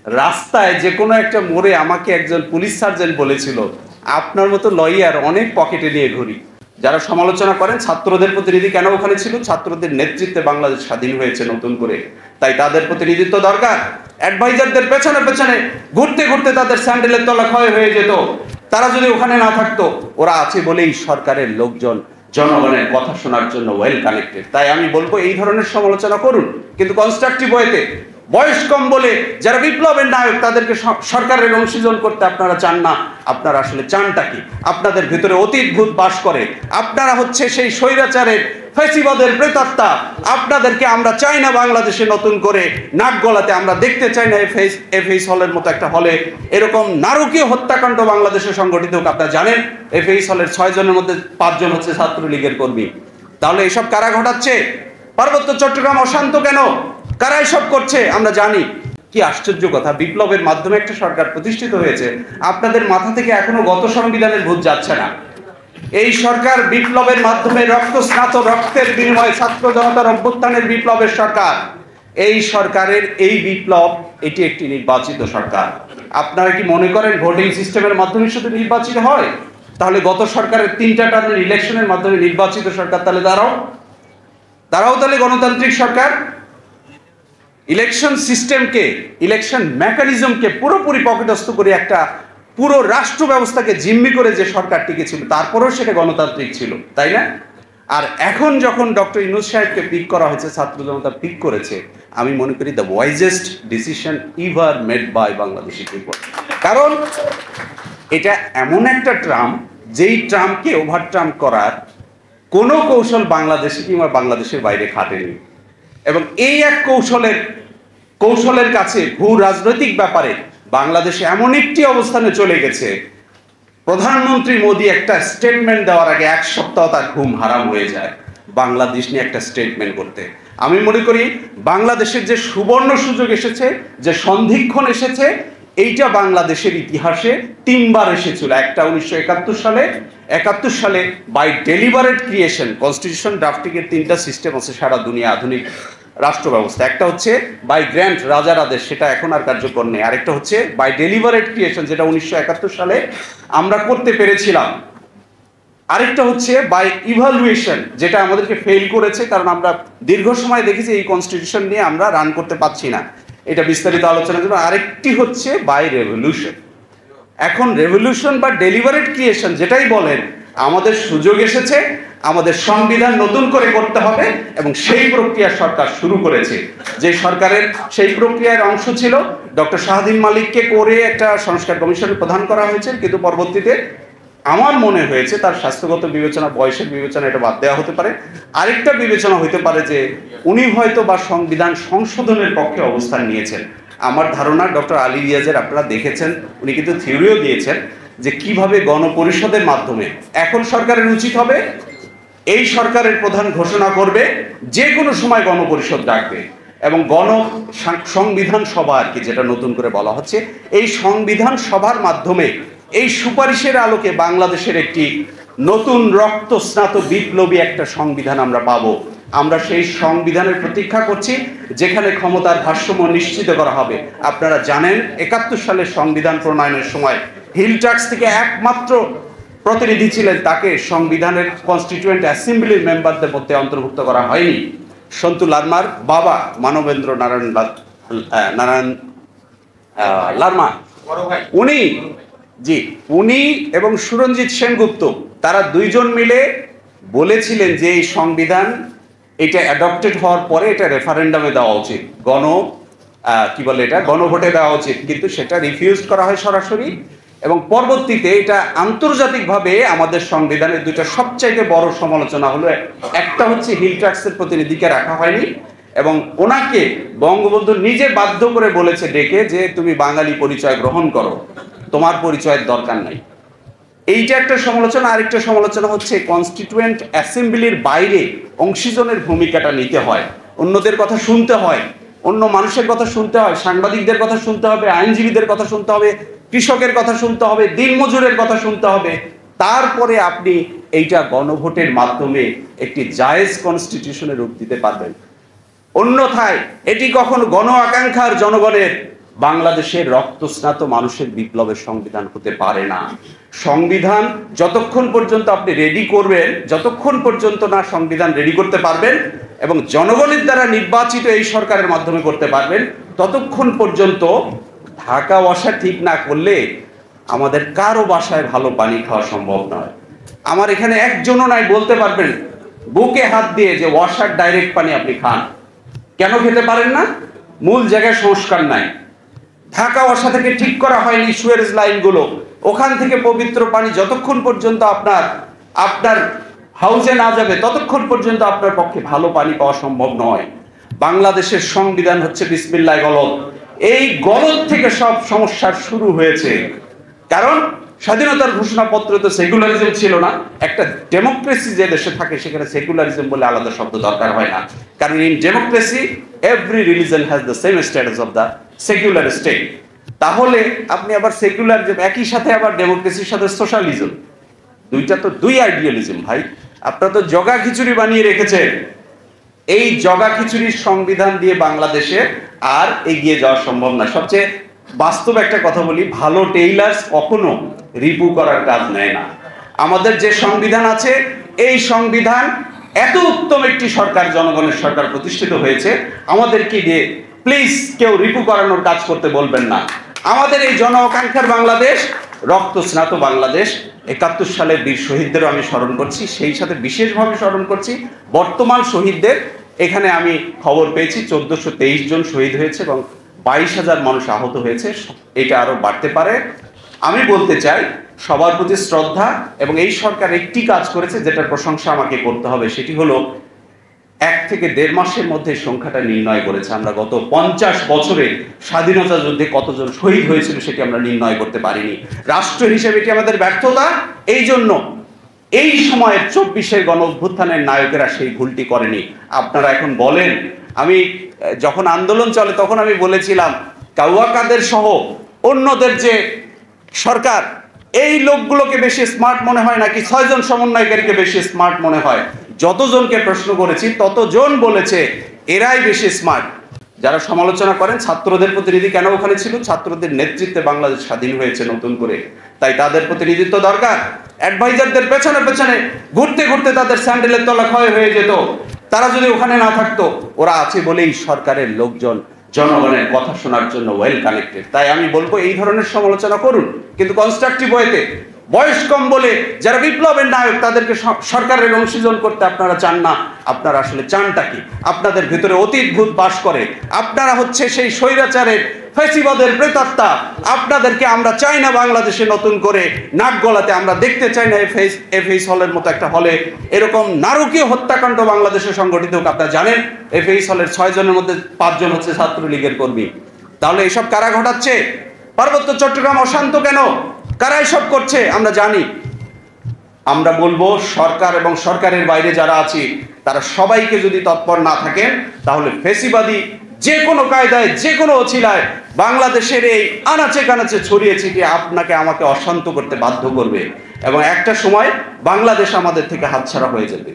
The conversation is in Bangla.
রাস্তায় যে কোনো একটা মোড়ে আমাকে একজন পুলিশ সার্জেন্ট বলেছিল, আপনার মতো লয়ার অনেক পকেটে নিয়ে ঘুরি। যারা সমালোচনা করেন ছাত্রদের প্রতিনিধি কেন ওখানে ছিল, ছাত্রদের নেতৃত্বে বাংলাদেশ স্বাধীন হয়েছে নতুন করে, তাই তাদের প্রতিনিধিত্ব দরকার। অ্যাডভাইজারদের পেছনে পেছনে ঘুরতে ঘুরতে তাদের স্যান্ডেলের তলা ক্ষয় হয়ে যেত। তারা যদি ওখানে না থাকতো, ওরা আছে বলেই সরকারের লোকজন জনগণের কথা শোনার জন্য ওয়েল কানেক্টেড। তাই আমি বলবো এই ধরনের সমালোচনা করুন, কিন্তু কনস্ট্রাকটিভ ওয়েতে। বয়স কম বলে যারা বিপ্লবের নায়ক তাদেরকে সরকারের অংশীজন করতে আপনারা চান না। আপনারা আসলে চানটা কি? আপনাদের ভিতরে অতীত ভূত বাস করে। আপনারা হচ্ছে সেই স্বৈরাচারের ফ্যাসিবাদের প্রেতাত্মা। আপনাদেরকে আমরা চাই না বাংলাদেশে নতুন করে নাক গলাতে। আমরা দেখতে চাই না এফএইচ হলের মতো একটা হলে এরকম নারকীয় হত্যাকাণ্ড বাংলাদেশে সংগঠিত হোক। আপনারা জানেন এফএইচ হলের 6 জনের মধ্যে 5 জন হচ্ছে ছাত্রলীগের কর্মী। তাহলে এসব কারা ঘটাচ্ছে? পার্বত্য চট্টগ্রাম অশান্ত কেন? কারা এসব করছে? আমরা জানি। কি আশ্চর্য কথা, বিপ্লবের মাধ্যমে একটা সরকার প্রতিষ্ঠিত হয়েছে, আপনাদের মাথা থেকে এখনো গত সংবিধানের ভূত যাচ্ছে না। এই সরকার বিপ্লবের মাধ্যমে রক্তস্নাত রক্তের বিনিময়ে ছাত্র জনতার অভ্যুত্থানের বিপ্লবের সরকার। এই সরকারের এই বিপ্লব, এটি একটি নির্বাচিত সরকার। আপনারা কি মনে করেন ভোটিং সিস্টেমের মাধ্যমে শুধু নির্বাচিত হয়? তাহলে গত সরকারের 3টা টার্মের ইলেকশনের মাধ্যমে নির্বাচিত সরকার, তাহলে তারাও তাহলে গণতান্ত্রিক সরকার? ইলেকশন সিস্টেমকে, ইলেকশন মেকানিজমকে পুরোপুরি পকেটস্থ করে একটা পুরো রাষ্ট্র ব্যবস্থাকে জিম্মি করে যে সরকার টিকেছিল, তারপরেও সেটা গণতান্ত্রিক ছিল, তাই না? আর এখন যখন ডক্টর ইউনূস সাহেবকে পিক করা হয়েছে, ছাত্র জনতা পিক করেছে, আমি মনে করি the wisest decision ever made by Bangladeshi people. কারণ এটা এমন একটা ট্রাম্প, যেই ট্রাম্পকে ওভারট্রাম্প করার কোনো কৌশল বাংলাদেশে কিংবা বাংলাদেশের বাইরে খাটেনি। এবং এই এক কৌশলের কাছে ভূ রাজনৈতিক ব্যাপারে বাংলাদেশে এমন একটি অবস্থানে চলে গেছে, প্রধানমন্ত্রী মোদী একটা স্টেটমেন্ট দেওয়ার আগে 1 সপ্তাহ তার ঘুম হারাম হয়ে যায় বাংলাদেশ নিয়ে একটা স্টেটমেন্ট করতে। আমি মনে করি বাংলাদেশের যে সুবর্ণ সুযোগ এসেছে, যে সন্ধিক্ষণ এসেছে, এইটা বাংলাদেশের ইতিহাসে 3বার এসেছিল। একটা 1971 সালে by deliberate creation, constitution drafting এর 3টা সিস্টেম আছে সারা দুনিয়া আধুনিক রাষ্ট্র ব্যবস্থা। একটা হচ্ছে বাই গ্র্যান্ট, রাজার আদেশ, সেটা এখন আর কার্যকর নেই। আরেকটা হচ্ছে বাই ডেলিবারেট ক্রিয়েশন, যেটা 1971 সালে আমরা করতে পেরেছিলাম। আরেকটা হচ্ছে বাই ইভালুয়েশন, যেটা আমাদেরকে ফেল করেছে, কারণ আমরা দীর্ঘ সময় দেখেছি এই কনস্টিটিউশন নিয়ে আমরা রান করতে পারছি না। এটা বিস্তারিত আলোচনার জন্য। আরেকটি হচ্ছে বাই রেভলিউশন। এখন রেভলিউশন বা ডেলিবারেট ক্রিয়েশন যেটাই বলেন, আমাদের সুযোগ এসেছে, আমাদের সংবিধান নতুন করে করতে হবে, এবং সেই প্রক্রিয়া সরকার শুরু করেছে। যে সরকারের সেই প্রক্রিয়ার অংশ ছিল ডক্টর শাহদ্বীন মালিককে করে একটা সংস্কার কমিশনের প্রধান করা হয়েছে, কিন্তু পরবর্তীতে আমার মনে হয়েছে তার স্বাস্থ্যগত বিবেচনা, বয়সের বিবেচনা, এটা বাদ দেওয়া হতে পারে। আরেকটা বিবেচনা হতে পারে যে উনি হয়তো বা সংবিধান সংশোধনের পক্ষে অবস্থান নিয়েছেন। আমার ধারণা ডক্টর আলী রিয়াজের আপনারা দেখেছেন, উনি কিন্তু থিওরিও দিয়েছেন যে কিভাবে গণপরিষদের মাধ্যমে, এখন সরকারের উচিত হবে এই সরকারের প্রধান ঘোষণা করবে, যে কোনো সময় গণপরিষদ ডাকবে, এবং সংবিধান সভা আর কি, যেটা নতুন করে বলা হচ্ছে, এই সংবিধান সভার মাধ্যমে এই সুপারিশের আলোকে বাংলাদেশের একটি নতুন রক্তস্নাত বিপ্লবী একটা সংবিধান আমরা পাবো। আমরা সেই সংবিধানের প্রতীক্ষা করছি, যেখানে ক্ষমতার ভারসাম্য নিশ্চিত করা হবে। আপনারা জানেন 71 সালের সংবিধান প্রণয়নের সময় হিল ট্যাক্স থেকে একমাত্র প্রতিনিধি ছিলেন, তাকে সংবিধানের কনস্টিটিউয়েন্ট অ্যাসেম্বলির মেম্বারদের মধ্যে অন্তর্ভুক্ত করা হয়নি। সন্তু লারমার বাবা মানবেন্দ্র নারায়ণ লারমা, উনি এবং সুরঞ্জিত সেনগুপ্ত, তারা 2 জন মিলে বলেছিলেন যে এই সংবিধান এটা অ্যাডপ্টেড হওয়ার পরে এটা রেফারেন্ডামে দেওয়া উচিত, গণভোটে দেওয়া উচিত, কিন্তু সেটা রিফিউজ করা হয় সরাসরি। এবং পরবর্তীতে এটা আন্তর্জাতিকভাবে আমাদের সংবিধানের 2টা সবচাইতে বড় সমালোচনা হলো, একটা হচ্ছে হিল ট্যাক্সের প্রতিনিধিকে রাখা হয়নি, এবং ওনাকে বঙ্গবন্ধু নিজে বাধ্য করে বলেছে ডেকে যে তুমি বাঙালি পরিচয় গ্রহণ করো, তোমার পরিচয়ের দরকার নাই। এইটা একটা সমালোচনা। আরেকটা সমালোচনা হচ্ছে কনস্টিটিউয়েন্ট অ্যাসেম্বলির বাইরে অংশীজনের ভূমিকাটা নিতে হয়, অন্যদের কথা শুনতে হয়, অন্য মানুষের কথা শুনতে হয়, সাংবাদিকদের কথা শুনতে হবে, আইনজীবীদের কথা শুনতে হবে, কৃষকের কথা শুনতে হবে, দিনমজুরের কথা শুনতে হবে, তারপরে আপনি এইটা গণভোটের মাধ্যমে একটি জায়েজ কনস্টিটিউশনের রূপ দিতে পারবেন। অন্যথায় এটি কখনো গণ আকাঙ্ক্ষার জনগণের বাংলাদেশের রক্তস্নাত মানুষের বিপ্লবের সংবিধান হতে পারে না। সংবিধান যতক্ষণ পর্যন্ত আপনি রেডি করবেন, যতক্ষণ পর্যন্ত না সংবিধান রেডি করতে পারবেন এবং জনগণের দ্বারা নির্বাচিত এই সরকারের মাধ্যমে করতে পারবেন, ততক্ষণ পর্যন্ত ঢাকা ওয়াসা ঠিক না করলে আমাদের কারো বাসায় ভালো পানি খাওয়া সম্ভব নয়। আমার এখানে একজনও নাই বলতে পারবেন বুকে হাত দিয়ে যে ওয়াসার ডাইরেক্ট পানি আপনি খান। কেন খেতে পারেন না? মূল জায়গায় সংস্কার নাই। ঢাকা ওয়াসা থেকে ঠিক করা হয়নি সুয়েজ লাইনগুলো। ওখান থেকে পবিত্র পানি যতক্ষণ পর্যন্ত আপনার হাউজে না যাবে ততক্ষণ পর্যন্ত আপনার পক্ষে ভালো পানি পাওয়া সম্ভব নয়। বাংলাদেশের সংবিধান হচ্ছে বিসমিল্লাহ গলত। এই গলত থেকে সব সমস্যার শুরু হয়েছে। কারণ স্বাধীনতার ঘোষণাপত্র তো সেকুলারিজম ছিল না। একটা ডেমোক্রেসি যে দেশে থাকে সেখানে সেকুলারিজম বলে আলাদা শব্দ দরকার হয় না। কারণ in democracy every religion has the same status of the secular state. তাহলে আপনি আবার সেকুলারিজম একই সাথে আবার ডেমোক্রেসির সাথে সোশ্যালিজম, দুইটা তো দুই আইডিয়ালিজম ভাই। আপনারা তো জগা খিচুড়ি বানিয়ে রেখেছেন। এই জগা খিচুড়ির সংবিধান দিয়ে বাংলাদেশে আর এগিয়ে যাওয়া সম্ভব না। সবচেয়ে বাস্তব একটা কথা বলি, ভালো টেইলার্স কখনো রিপু করার কাজ নেয় না। আমাদের যে সংবিধান আছে, এই সংবিধান এত উত্তম একটি সরকার, জনগণের সরকার প্রতিষ্ঠিত হয়েছে, আমাদেরকে দিয়ে প্লিজ কেউ রিপু করানোর কাজ করতে বলবেন না। আমাদের এই জন আকাঙ্ক্ষার বাংলাদেশ, রক্ত স্নাত বাংলাদেশ। ৭১ সালের বীর শহীদদেরও আমি স্মরণ করছি, সেই সাথে বিশেষভাবে স্মরণ করছি বর্তমান শহীদদের। এখানে আমি খবর পেয়েছি ১৪২৩ জন শহীদ হয়েছে এবং ২২,০০০ মানুষ আহত হয়েছে। এটা আরো বাড়তে পারে। আমি বলতে চাই সবার প্রতি শ্রদ্ধা, এবং এই সরকার একটি কাজ করেছে যেটার প্রশংসা আমাকে করতে হবে, সেটি হলো ১ থেকে ১.৫ মাসের মধ্যে সংখ্যাটা নির্ণয় করেছে। আমরা গত ৫০ বছরে স্বাধীনতা যুদ্ধে কতজন শহীদ হয়েছিল সেটি আমরা নির্ণয় করতে পারিনি। রাষ্ট্র হিসেবে এটি আমাদের ব্যর্থতা। এই জন্য এই সময়ের ২৪-এর গণ অভ্যুত্থানের নায়কেরা সেই ভুলটি করেনি। আপনারা এখন বলেন, আমি যখন আন্দোলন চলে তখন আমি বলেছিলাম কাউয়া কাদের সহ অন্যদের যে সরকার, এই লোকগুলোকে বেশি স্মার্ট মনে হয় নাকি ৬ জন সমন্বয়কারীকে বেশি স্মার্ট মনে হয়? যতজনকে প্রশ্ন করেছি ততজন বলেছে এরাই বেশি স্মার্ট। যারা সমালোচনা করেন ছাত্রদের প্রতিনিধি কেন ওখানে ছিল? ছাত্রদের নেতৃত্বে বাংলাদেশ স্বাধীন হয়েছে নতুন করে, তাই তাদের প্রতিনিধিত্ব দরকার। অ্যাডভাইজারদের পেছনে পেছনে ঘুরতে ঘুরতে তাদের স্যান্ডেলের তলা ক্ষয় হয়ে যেত। তারা যদি ওখানে না থাকতো, ওরা আছে বলেই সরকারের লোকজন জনগণের কথা শোনার জন্য ওয়েল কানেক্টেড। তাই আমি বলবো এই ধরনের সমালোচনা করুন, কিন্তু কনস্ট্রাকটিভ ওয়েতে। বয়স কম বলে যারা বিপ্লবের নায়ক তাদেরকে সরকারের অংশীজন করতে আপনারা চান না। আপনারা আসলে চানটা কি? আপনাদের ভিতরে অতীত ভূত বাস করে। আপনারা হচ্ছে সেই স্বৈরাচারের ফ্যাসিবাদের প্রেতাত্মা। আপনাদেরকে আমরা চাই না বাংলাদেশে নতুন করে নাক গলাতে। আমরা দেখতে চাই না এফএইচ হলের মতো একটা হলে এরকম নারকীয় হত্যাকাণ্ড বাংলাদেশে সংগঠিত হোক। আপনারা জানেন এফএইচ হলের ৬ জনের মধ্যে ৫ জন হচ্ছে ছাত্রলীগের কর্মী। তাহলে এসব কারা ঘটাচ্ছে? পার্বত্য চট্টগ্রাম অশান্ত কেন? কারা এসব করছে? আমরা জানি। আমরা বলবো সরকার এবং সরকারের বাইরে যারা আছি তারা সবাইকে যদি তৎপর না থাকেন, তাহলে ফেসিবাদী যে কোনো কায়দায় যে কোনো অছিলায় বাংলাদেশের এই আনাচে কানাচে ছড়িয়ে ছিটিয়ে আপনাকে আমাকে অশান্ত করতে বাধ্য করবে, এবং একটা সময় বাংলাদেশ আমাদের থেকে হাতছাড়া হয়ে যাবে।